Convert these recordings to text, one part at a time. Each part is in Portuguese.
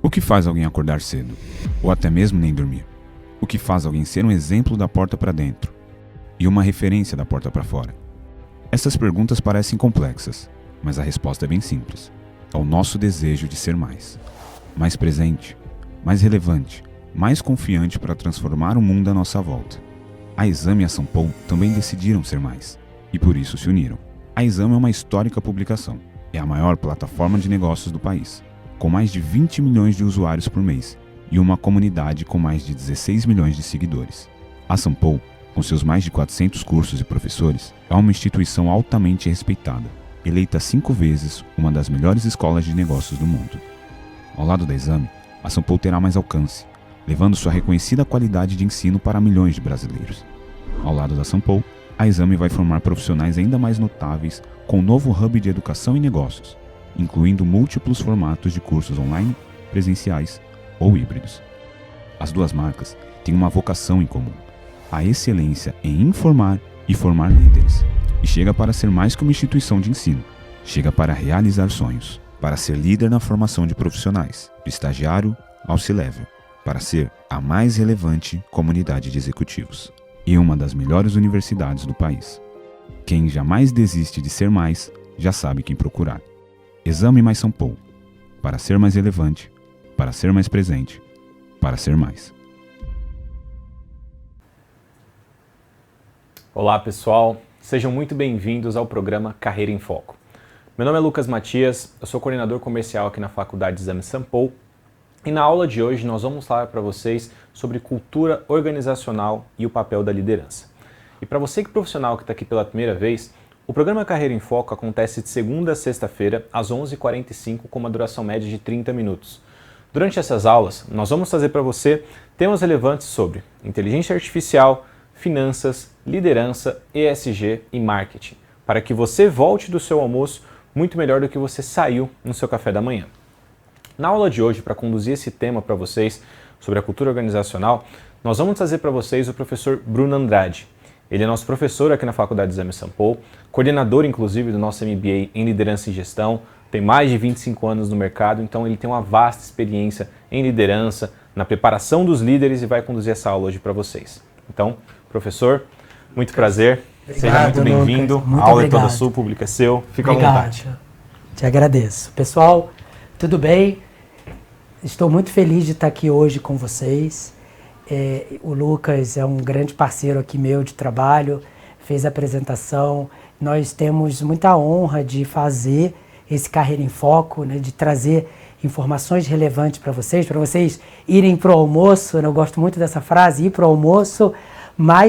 O que faz alguém acordar cedo? Ou até mesmo nem dormir? O que faz alguém ser um exemplo da porta para dentro? E uma referência da porta para fora? Essas perguntas parecem complexas, mas a resposta é bem simples. É o nosso desejo de ser mais. Mais presente, mais relevante, mais confiante para transformar o mundo à nossa volta. A Exame e a Sampo também decidiram ser mais, e por isso se uniram. A Exame é uma histórica publicação. É a maior plataforma de negócios do país, com mais de 20 milhões de usuários por mês e uma comunidade com mais de 16 milhões de seguidores. A Sampo, com seus mais de 400 cursos e professores, é uma instituição altamente respeitada, eleita 5 vezes uma das melhores escolas de negócios do mundo. Ao lado da Exame, a Sampo terá mais alcance, levando sua reconhecida qualidade de ensino para milhões de brasileiros. Ao lado da Sampo, a Exame vai formar profissionais ainda mais notáveis com um novo hub de educação e negócios, incluindo múltiplos formatos de cursos online, presenciais ou híbridos. As duas marcas têm uma vocação em comum: a excelência em informar e formar líderes. E chega para ser mais que uma instituição de ensino. Chega para realizar sonhos, para ser líder na formação de profissionais, do estagiário ao C-Level, para ser a mais relevante comunidade de executivos e uma das melhores universidades do país. Quem jamais desiste de ser mais, já sabe quem procurar. Exame mais Sampo, para ser mais relevante, para ser mais presente, para ser mais. Olá pessoal, sejam muito bem-vindos ao programa Carreira em Foco. Meu nome é Lucas Matias, eu sou coordenador comercial aqui na Faculdade Exame Sampo e na aula de hoje nós vamos falar para vocês sobre cultura organizacional e o papel da liderança. E para você que é profissional que está aqui pela primeira vez, o programa Carreira em Foco acontece de segunda a sexta-feira às 11h45 com uma duração média de 30 minutos. Durante essas aulas, nós vamos trazer para você temas relevantes sobre inteligência artificial, finanças, liderança, ESG e marketing, para que você volte do seu almoço muito melhor do que você saiu no seu café da manhã. Na aula de hoje, para conduzir esse tema para vocês sobre a cultura organizacional, nós vamos trazer para vocês o professor Bruno Andrade. Ele é nosso professor aqui na Faculdade Exame Sampo, coordenador inclusive do nosso MBA em Liderança e Gestão, tem mais de 25 anos no mercado, então ele tem uma vasta experiência em liderança, na preparação dos líderes e vai conduzir essa aula hoje para vocês. Então, professor, muito prazer, seja muito bem-vindo, a aula é toda sua, o público é seu, fica à vontade. Te agradeço. Pessoal, tudo bem? Estou muito feliz de estar aqui hoje com vocês. O Lucas é um grande parceiro aqui meu de trabalho, fez a apresentação. Nós temos muita honra de fazer esse Carreira em Foco, né, de trazer informações relevantes para vocês irem para o almoço. Eu gosto muito dessa frase, ir para o almoço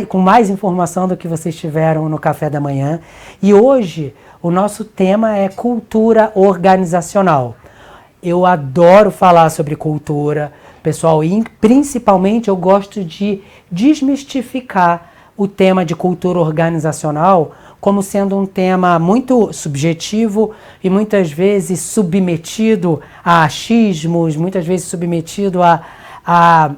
com mais informação do que vocês tiveram no café da manhã. E hoje o nosso tema é cultura organizacional. Eu adoro falar sobre cultura, pessoal, e principalmente eu gosto de desmistificar o tema de cultura organizacional como sendo um tema muito subjetivo e muitas vezes submetido a achismos, muitas vezes submetido a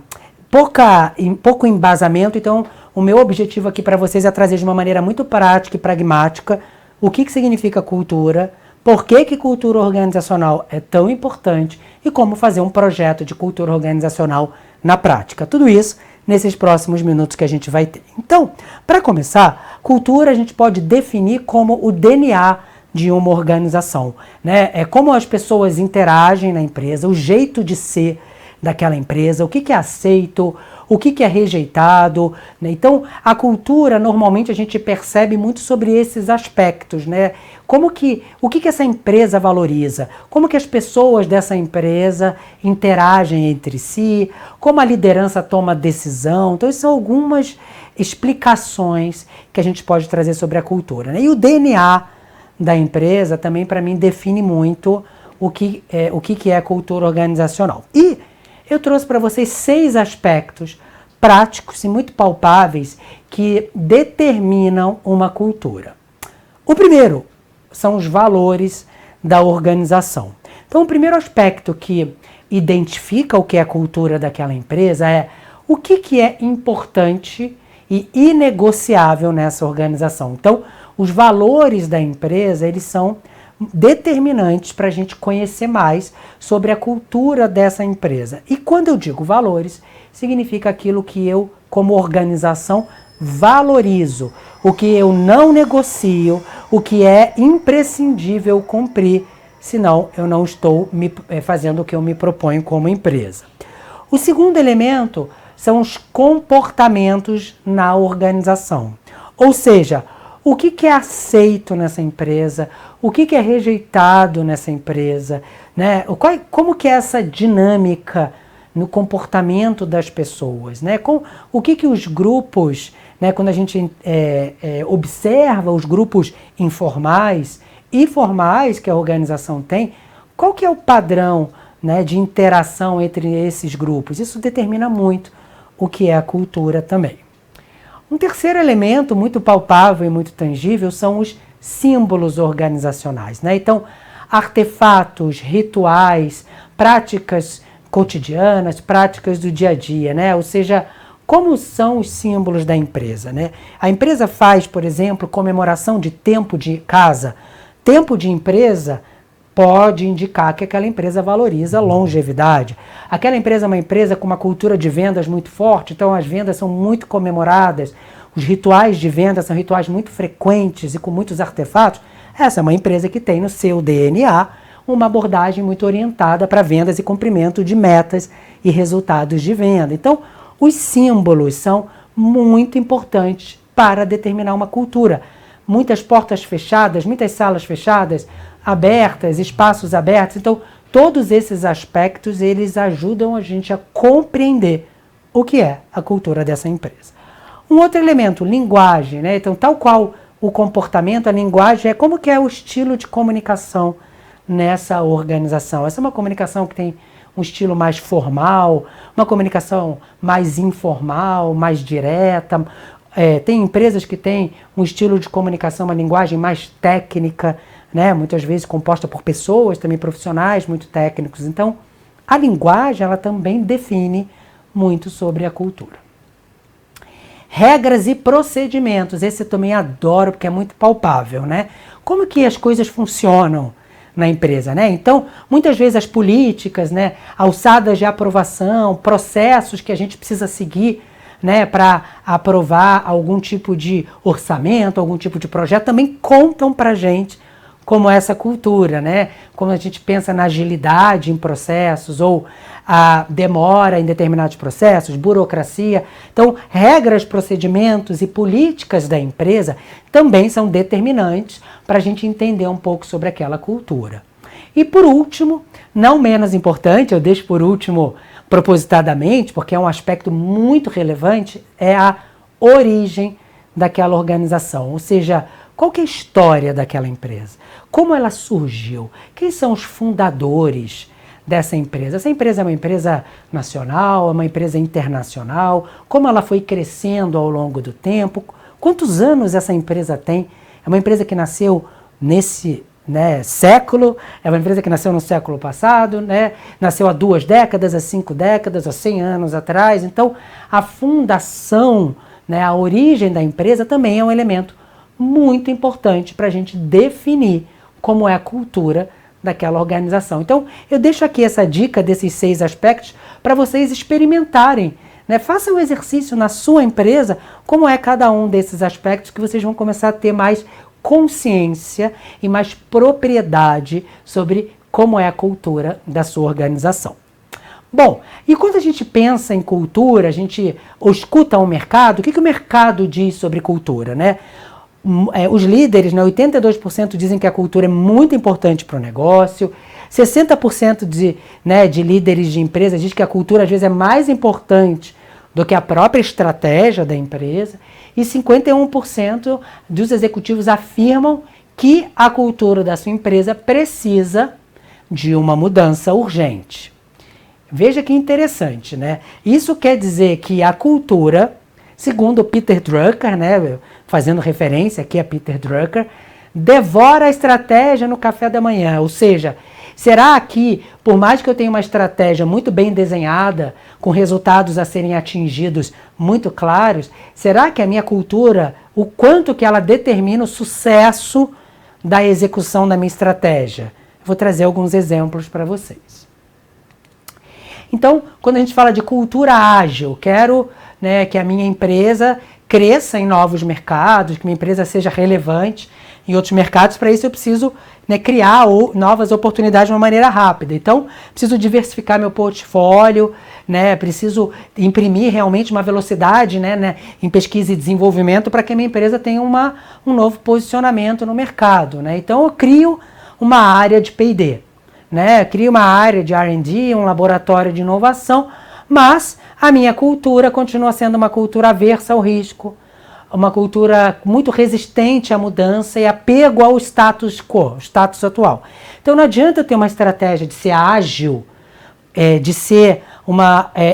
pouco embasamento. Então, o meu objetivo aqui para vocês é trazer de uma maneira muito prática e pragmática o que significa cultura, por que cultura organizacional é tão importante e como fazer um projeto de cultura organizacional na prática. Tudo isso nesses próximos minutos que a gente vai ter. Então, para começar, cultura a gente pode definir como o DNA de uma organização, né? É como as pessoas interagem na empresa, o jeito de ser daquela empresa, o que é aceito, o que é rejeitado, né? Então, a cultura, normalmente, a gente percebe muito sobre esses aspectos, né? O que essa empresa valoriza, como que as pessoas dessa empresa interagem entre si, como a liderança toma decisão. Então, essas são algumas explicações que a gente pode trazer sobre a cultura, né? E o DNA da empresa também, para mim, define muito o que é cultura organizacional. E eu trouxe para vocês 6 aspectos práticos e muito palpáveis que determinam uma cultura. O primeiro são os valores da organização. Então, o primeiro aspecto que identifica o que é a cultura daquela empresa é o que é importante e inegociável nessa organização. Então, os valores da empresa, eles são determinantes para a gente conhecer mais sobre a cultura dessa empresa. E quando eu digo valores, significa aquilo que eu, como organização, valorizo, o que eu não negocio, o que é imprescindível cumprir, senão eu não estou fazendo o que eu me proponho como empresa. O segundo elemento são os comportamentos na organização. Ou seja, o que é aceito nessa empresa, o que é rejeitado nessa empresa, né? Como que é essa dinâmica no comportamento das pessoas, né? O que os grupos, né, quando a gente observa os grupos informais e formais que a organização tem, qual que é o padrão, né, de interação entre esses grupos? Isso determina muito o que é a cultura também. Um terceiro elemento muito palpável e muito tangível são os símbolos organizacionais, né? Então, artefatos, rituais, práticas cotidianas, práticas do dia a dia, né? Ou seja, como são os símbolos da empresa, né? A empresa faz, por exemplo, comemoração de tempo de casa. Tempo de empresa pode indicar que aquela empresa valoriza longevidade. Aquela empresa é uma empresa com uma cultura de vendas muito forte, então as vendas são muito comemoradas, os rituais de venda são rituais muito frequentes e com muitos artefatos. Essa é uma empresa que tem no seu DNA uma abordagem muito orientada para vendas e cumprimento de metas e resultados de venda. Então, os símbolos são muito importantes para determinar uma cultura. Muitas portas fechadas, muitas salas fechadas, abertas, espaços abertos. Então, todos esses aspectos, eles ajudam a gente a compreender o que é a cultura dessa empresa. Um outro elemento, linguagem, né? Então, tal qual o comportamento, a linguagem é como que é o estilo de comunicação nessa organização. Essa é uma comunicação que tem um estilo mais formal, uma comunicação mais informal, mais direta. Tem empresas que têm um estilo de comunicação, uma linguagem mais técnica, né? Muitas vezes composta por pessoas também profissionais muito técnicos. Então, a linguagem ela também define muito sobre a cultura. Regras e procedimentos, esse eu também adoro porque é muito palpável, né? Como que as coisas funcionam na empresa, né? Então, muitas vezes as políticas, né, alçadas de aprovação, processos que a gente precisa seguir, né, para aprovar algum tipo de orçamento, algum tipo de projeto, também contam para a gente como essa cultura, né? Como a gente pensa na agilidade em processos ou a demora em determinados processos, burocracia. Então, regras, procedimentos e políticas da empresa também são determinantes para a gente entender um pouco sobre aquela cultura. E por último, não menos importante, eu deixo por último propositadamente, porque é um aspecto muito relevante, é a origem daquela organização, ou seja, qual que é a história daquela empresa? Como ela surgiu? Quem são os fundadores dessa empresa? Essa empresa é uma empresa nacional, é uma empresa internacional? Como ela foi crescendo ao longo do tempo? Quantos anos essa empresa tem? É uma empresa que nasceu nesse século, é uma empresa que nasceu no século passado, né? Nasceu há 2 décadas, há 5 décadas, há 100 anos atrás. Então, a fundação, né, a origem da empresa também é um elemento muito importante para a gente definir como é a cultura daquela organização. Então, eu deixo aqui essa dica desses 6 aspectos para vocês experimentarem, né? Façam um exercício na sua empresa, como é cada um desses aspectos, que vocês vão começar a ter mais consciência e mais propriedade sobre como é a cultura da sua organização. Bom, e quando a gente pensa em cultura, a gente escuta o mercado, o que o mercado diz sobre cultura, né? Os líderes, né, 82% dizem que a cultura é muito importante para o negócio, 60% de líderes de empresas dizem que a cultura às vezes é mais importante do que a própria estratégia da empresa, e 51% dos executivos afirmam que a cultura da sua empresa precisa de uma mudança urgente. Veja que interessante, né? Isso quer dizer que a cultura, segundo Peter Drucker, né, fazendo referência aqui a Peter Drucker, devora a estratégia no café da manhã. Ou seja, será que, por mais que eu tenha uma estratégia muito bem desenhada, com resultados a serem atingidos muito claros, será que a minha cultura, o quanto que ela determina o sucesso da execução da minha estratégia? Vou trazer alguns exemplos para vocês. Então, quando a gente fala de cultura ágil, quero, né, que a minha empresa cresça em novos mercados, que minha empresa seja relevante em outros mercados. Para isso eu preciso, né, criar novas oportunidades de uma maneira rápida. Então, preciso diversificar meu portfólio, né, preciso imprimir realmente uma velocidade, né, em pesquisa e desenvolvimento para que a minha empresa tenha um novo posicionamento no mercado. Né? Então, eu crio uma área de P&D, né, crio uma área de R&D, um laboratório de inovação, mas a minha cultura continua sendo uma cultura aversa ao risco, uma cultura muito resistente à mudança e apego ao status quo, status atual. Então não adianta eu ter uma estratégia de ser ágil, de ser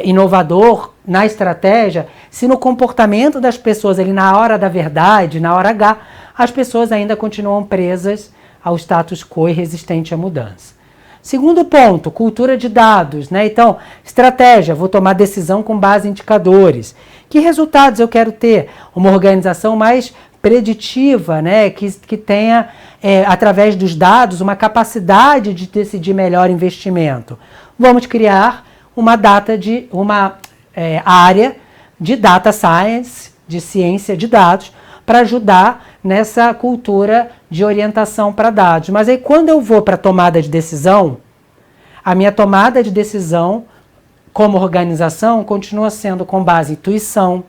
inovador na estratégia, se no comportamento das pessoas ali na hora da verdade, na hora H, as pessoas ainda continuam presas ao status quo e resistente à mudança. Segundo ponto, cultura de dados, né? Então, estratégia, vou tomar decisão com base em indicadores. Que resultados eu quero ter? Uma organização mais preditiva, né? Que tenha, através dos dados, uma capacidade de decidir melhor investimento. Vamos criar uma área de data science, de ciência de dados, para ajudar nessa cultura de orientação para dados. Mas aí quando eu vou para a tomada de decisão, a minha tomada de decisão como organização continua sendo com base em intuição,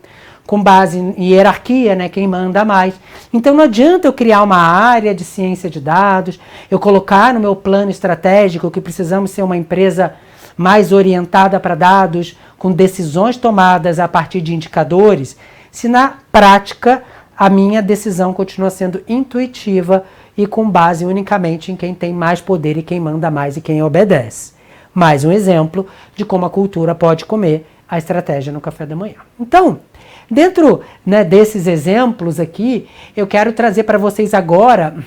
com base em hierarquia, né, quem manda mais. Então não adianta eu criar uma área de ciência de dados, eu colocar no meu plano estratégico que precisamos ser uma empresa mais orientada para dados, com decisões tomadas a partir de indicadores, se na prática a minha decisão continua sendo intuitiva e com base unicamente em quem tem mais poder e quem manda mais e quem obedece. Mais um exemplo de como a cultura pode comer a estratégia no café da manhã. Então, dentro, né, desses exemplos aqui, eu quero trazer para vocês agora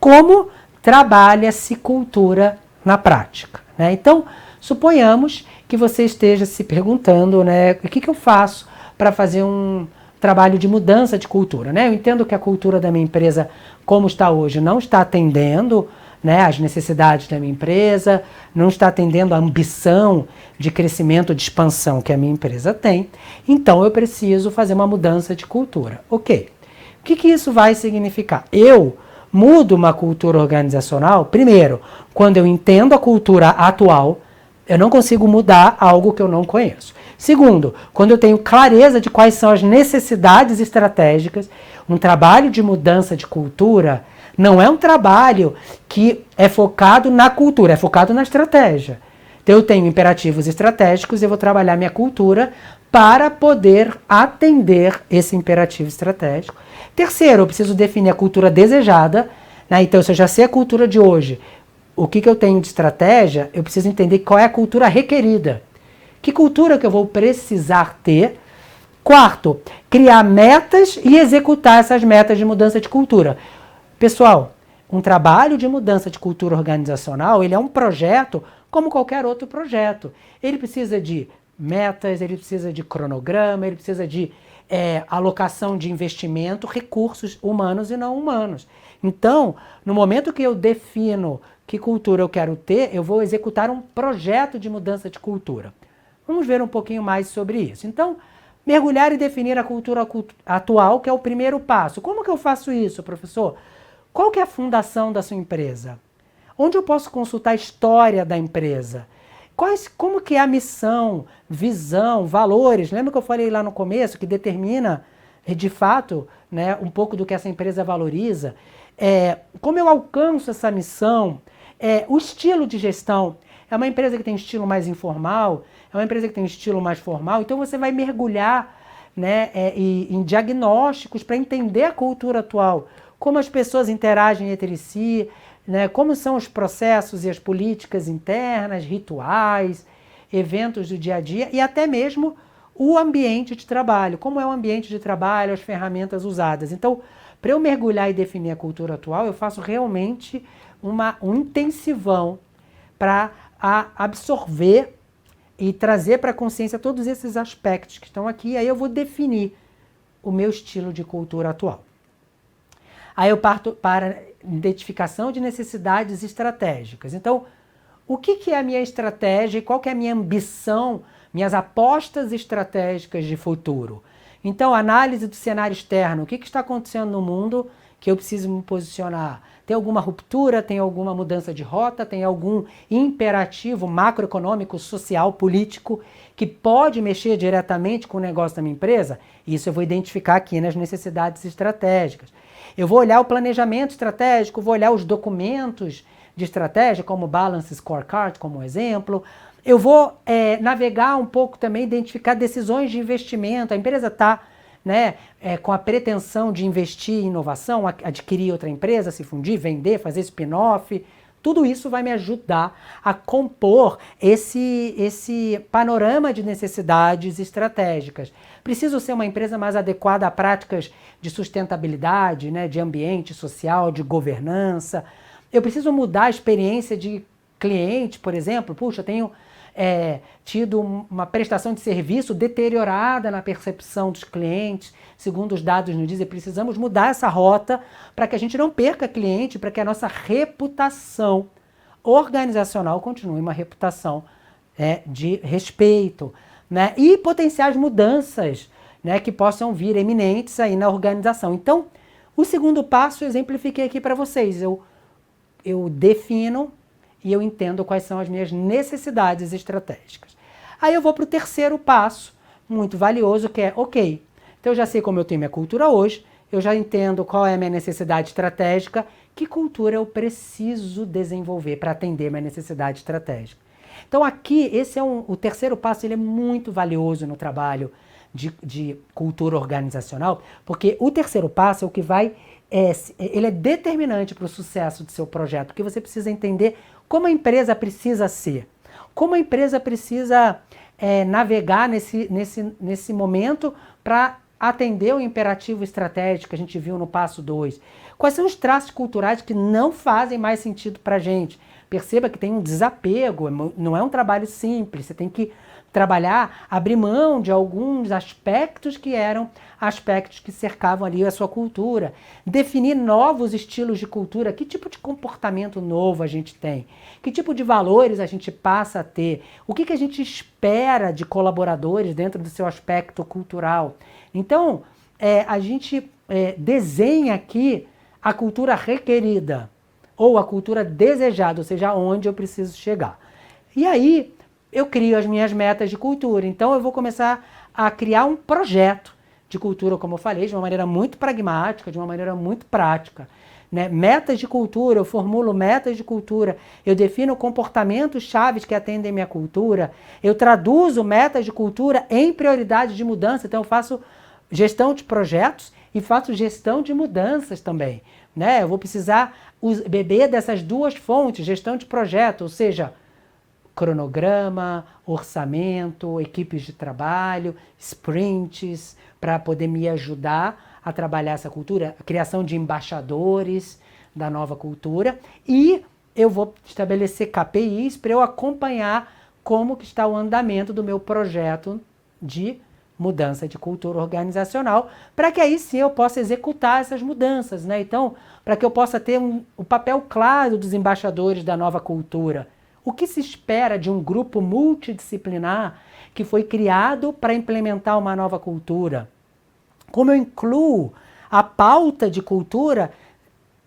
como trabalha-se cultura na prática. Né? Então, suponhamos que você esteja se perguntando, né, o que eu faço para fazer um trabalho de mudança de cultura, né? Eu entendo que a cultura da minha empresa, como está hoje, não está atendendo, né, às necessidades da minha empresa, não está atendendo a ambição de crescimento, de expansão que a minha empresa tem. Então eu preciso fazer uma mudança de cultura. Ok. O que isso vai significar? Eu mudo uma cultura organizacional, primeiro, quando eu entendo a cultura atual, eu não consigo mudar algo que eu não conheço. Segundo, quando eu tenho clareza de quais são as necessidades estratégicas, um trabalho de mudança de cultura não é um trabalho que é focado na cultura, é focado na estratégia. Então eu tenho imperativos estratégicos e eu vou trabalhar minha cultura para poder atender esse imperativo estratégico. Terceiro, eu preciso definir a cultura desejada, né? Então se eu já sei a cultura de hoje, o que eu tenho de estratégia, eu preciso entender qual é a cultura requerida. Que cultura que eu vou precisar ter? Quarto, criar metas e executar essas metas de mudança de cultura. Pessoal, um trabalho de mudança de cultura organizacional, ele é um projeto como qualquer outro projeto. Ele precisa de metas, ele precisa de cronograma, ele precisa de alocação de investimento, recursos humanos e não humanos. Então, no momento que eu defino que cultura eu quero ter, eu vou executar um projeto de mudança de cultura. Vamos ver um pouquinho mais sobre isso. Então, mergulhar e definir a cultura atual, que é o primeiro passo. Como que eu faço isso, professor? Qual que é a fundação da sua empresa? Onde eu posso consultar a história da empresa? Como que é a missão, visão, valores? Lembra que eu falei lá no começo que determina, de fato, né, um pouco do que essa empresa valoriza? Como eu alcanço essa missão? O estilo de gestão. É uma empresa que tem estilo mais informal? É uma empresa que tem estilo mais formal? Então você vai mergulhar, né, em diagnósticos para entender a cultura atual. Como as pessoas interagem entre si, né, como são os processos e as políticas internas, rituais, eventos do dia a dia e até mesmo o ambiente de trabalho. Como é o ambiente de trabalho, as ferramentas usadas. Então, para eu mergulhar e definir a cultura atual, eu faço realmente um intensivão para absorver e trazer para a consciência todos esses aspectos que estão aqui. Aí eu vou definir o meu estilo de cultura atual. Aí eu parto para identificação de necessidades estratégicas. Então, o que é a minha estratégia e qual que é a minha ambição, minhas apostas estratégicas de futuro? Então, análise do cenário externo, o que está acontecendo no mundo que eu preciso me posicionar? Tem alguma ruptura, tem alguma mudança de rota, tem algum imperativo macroeconômico, social, político que pode mexer diretamente com o negócio da minha empresa? Isso eu vou identificar aqui nas necessidades estratégicas. Eu vou olhar o planejamento estratégico, vou olhar os documentos de estratégia, como o Balance Scorecard, como exemplo. Eu vou navegar um pouco também, identificar decisões de investimento. A empresa está com a pretensão de investir em inovação, adquirir outra empresa, se fundir, vender, fazer spin-off. Tudo isso vai me ajudar a compor esse panorama de necessidades estratégicas. Preciso ser uma empresa mais adequada a práticas de sustentabilidade, de ambiente social, de governança. Eu preciso mudar a experiência de cliente, por exemplo. Puxa, tenho tido uma prestação de serviço deteriorada na percepção dos clientes, segundo os dados nos dizem, precisamos mudar essa rota para que a gente não perca cliente, para que a nossa reputação organizacional continue uma reputação de respeito, e potenciais mudanças que possam vir eminentes aí na organização. Então, o segundo passo eu exemplifiquei aqui para vocês. Eu defino e eu entendo quais são as minhas necessidades estratégicas. Aí eu vou para o terceiro passo, muito valioso, que é, ok, então eu já sei como eu tenho minha cultura hoje, eu já entendo qual é a minha necessidade estratégica, que cultura eu preciso desenvolver para atender minha necessidade estratégica. Então aqui, esse é o terceiro passo, ele é muito valioso no trabalho de cultura organizacional, porque o terceiro passo é o que vai, ele é determinante para o sucesso do seu projeto, porque você precisa entender como a empresa precisa ser, como a empresa precisa navegar nesse momento para atender o imperativo estratégico que a gente viu no passo 2. Quais são os traços culturais que não fazem mais sentido para a gente? Perceba que tem um desapego, não é um trabalho simples, você tem que trabalhar, abrir mão de alguns aspectos que eram aspectos que cercavam ali a sua cultura, definir novos estilos de cultura, que tipo de comportamento novo a gente tem, que tipo de valores a gente passa a ter, o que a gente espera de colaboradores dentro do seu aspecto cultural. Então, a gente desenha aqui a cultura requerida, ou a cultura desejada, ou seja, aonde eu preciso chegar. E aí, eu crio as minhas metas de cultura. Então, eu vou começar a criar um projeto de cultura, como eu falei, de uma maneira muito pragmática, de uma maneira muito prática. Metas de cultura, eu formulo metas de cultura, eu defino comportamentos chaves que atendem minha cultura, eu traduzo metas de cultura em prioridades de mudança. Então, eu faço gestão de projetos e faço gestão de mudanças também. Eu vou precisar beber dessas duas fontes, gestão de projeto, ou seja, cronograma, orçamento, equipes de trabalho, sprints, para poder me ajudar a trabalhar essa cultura, a criação de embaixadores da nova cultura, e eu vou estabelecer KPIs para eu acompanhar como que está o andamento do meu projeto de mudança de cultura organizacional, para que aí sim eu possa executar essas mudanças, Então, para que eu possa ter o papel claro dos embaixadores da nova cultura. O que se espera de um grupo multidisciplinar que foi criado para implementar uma nova cultura? Como eu incluo a pauta de cultura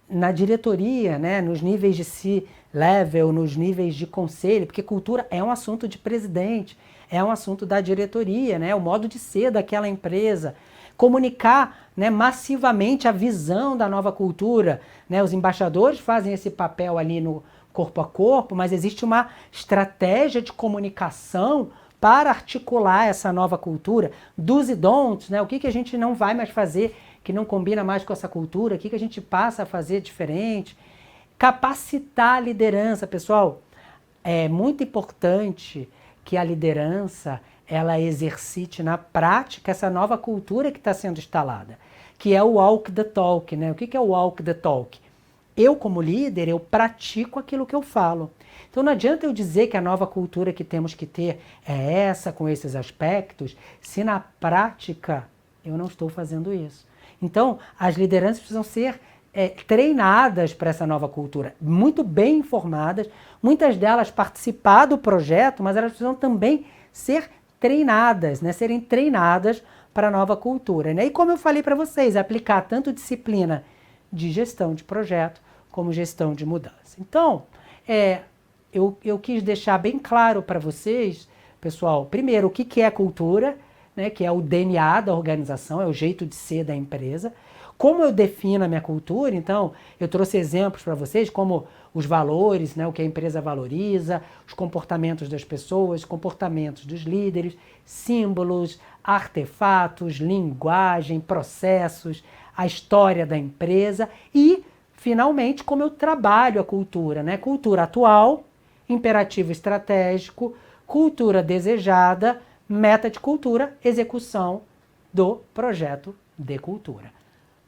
na diretoria, nos níveis de C-level, nos níveis de conselho, porque cultura é um assunto de presidente, é um assunto da diretoria, o modo de ser daquela empresa. Comunicar massivamente a visão da nova cultura. Os embaixadores fazem esse papel ali no corpo a corpo, mas existe uma estratégia de comunicação para articular essa nova cultura, do's e don'ts, o que a gente não vai mais fazer, que não combina mais com essa cultura, o que a gente passa a fazer diferente. Capacitar a liderança, pessoal, é muito importante que a liderança ela exercite na prática essa nova cultura que está sendo instalada, que é o walk the talk. O que é o walk the talk? Eu, como líder, eu pratico aquilo que eu falo. Então não adianta eu dizer que a nova cultura que temos que ter é essa, com esses aspectos, se na prática eu não estou fazendo isso. Então, as lideranças precisam ser treinadas para essa nova cultura, muito bem informadas, muitas delas participar do projeto, mas elas precisam também ser treinadas, né? Serem treinadas para a nova cultura, né? E como eu falei para vocês, aplicar tanto disciplina de gestão de projeto como gestão de mudança. Então, eu quis deixar bem claro para vocês, pessoal, primeiro, o que é cultura, né? Que é o DNA da organização, é o jeito de ser da empresa. Como eu defino a minha cultura, então, eu trouxe exemplos para vocês, como os valores, né, o que a empresa valoriza, os comportamentos das pessoas, comportamentos dos líderes, símbolos, artefatos, linguagem, processos, a história da empresa e, finalmente, como eu trabalho a cultura, né? Cultura atual, imperativo estratégico, cultura desejada, meta de cultura, execução do projeto de cultura.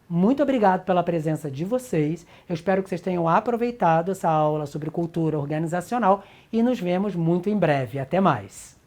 Muito obrigado pela presença de vocês. Eu espero que vocês tenham aproveitado essa aula sobre cultura organizacional e nos vemos muito em breve. Até mais!